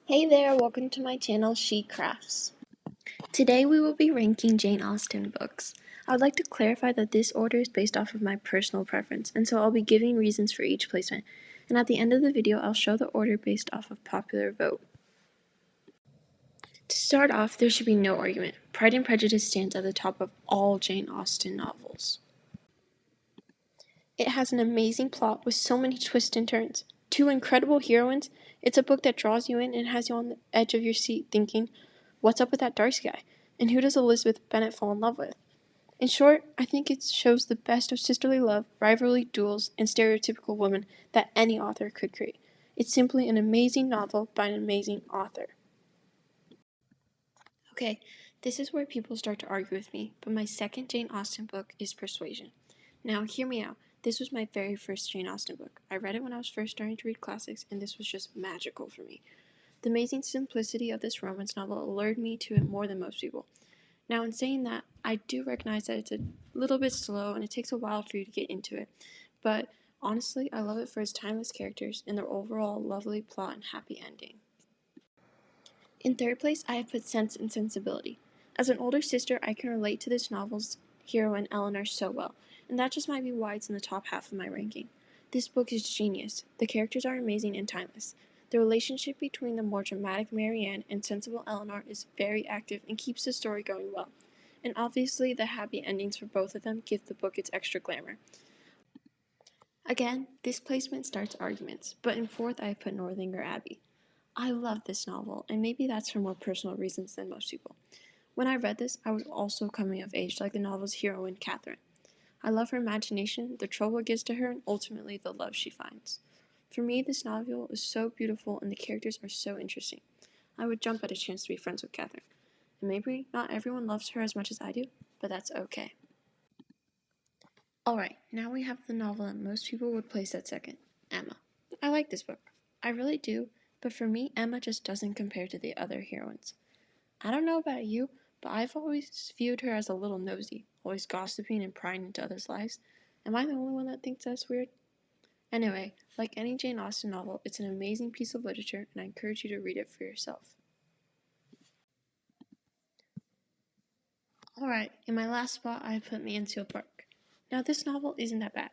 Hey there, welcome to my channel, She Crafts. Today we will be ranking Jane Austen books. I would like to clarify that this order is based off of my personal preference, and so I'll be giving reasons for each placement. And at the end of the video, I'll show the order based off of popular vote. To start off, there should be no argument. Pride and Prejudice stands at the top of all Jane Austen novels. It has an amazing plot with so many twists and turns. Two incredible heroines. It's a book that draws you in and has you on the edge of your seat thinking, what's up with that Darcy guy? And who does Elizabeth Bennet fall in love with? In short, I think it shows the best of sisterly love, rivalry, duels, and stereotypical women that any author could create. It's simply an amazing novel by an amazing author. Okay, this is where people start to argue with me, but my second Jane Austen book is Persuasion. Now, hear me out. This was my very first Jane Austen book. I read it when I was first starting to read classics, and this was just magical for me. The amazing simplicity of this romance novel allured me to it more than most people. Now, in saying that, I do recognize that it's a little bit slow and it takes a while for you to get into it, but honestly, I love it for its timeless characters and their overall lovely plot and happy ending. In third place, I have put Sense and Sensibility. As an older sister, I can relate to this novel's heroine Eleanor so well, and that just might be why it's in the top half of my ranking. This book is genius. The characters are amazing and timeless. The relationship between the more dramatic Marianne and sensible Eleanor is very active and keeps the story going well. And obviously, the happy endings for both of them give the book its extra glamour. Again, this placement starts arguments, but in fourth, I have put Northanger Abbey. I love this novel, and maybe that's for more personal reasons than most people. When I read this, I was also coming of age like the novel's heroine, Catherine. I love her imagination, the trouble it gives to her, and ultimately the love she finds. For me, this novel is so beautiful and the characters are so interesting. I would jump at a chance to be friends with Catherine. And maybe not everyone loves her as much as I do, but that's okay. Alright, now we have the novel that most people would place at second, Emma. I like this book. I really do, but for me, Emma just doesn't compare to the other heroines. I don't know about you, but I've always viewed her as a little nosy, always gossiping and prying into others' lives. Am I the only one that thinks that's weird? Anyway, like any Jane Austen novel, it's an amazing piece of literature, and I encourage you to read it for yourself. Alright, in my last spot, I put Mansfield Park. Now, this novel isn't that bad.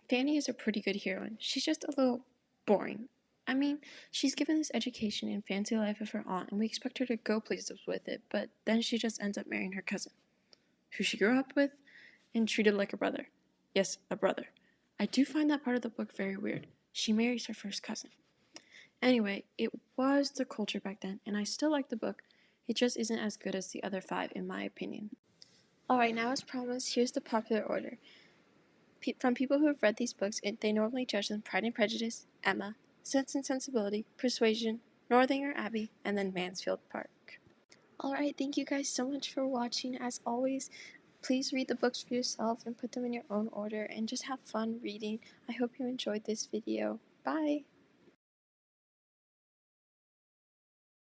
Fanny is a pretty good heroine. She's just a little boring. I mean, she's given this education and fancy life of her aunt, and we expect her to go places with it, but then she just ends up marrying her cousin, who she grew up with and treated like a brother. Yes, a brother. I do find that part of the book very weird. She marries her first cousin. Anyway, it was the culture back then, and I still like the book. It just isn't as good as the other five, in my opinion. Alright, now as promised, here's the popular order. From people who have read these books, they normally judge them Pride and Prejudice, Emma, Sense and Sensibility, Persuasion, Northanger Abbey, and then Mansfield Park. Alright, thank you guys so much for watching. As always, please read the books for yourself and put them in your own order and just have fun reading. I hope you enjoyed this video. Bye!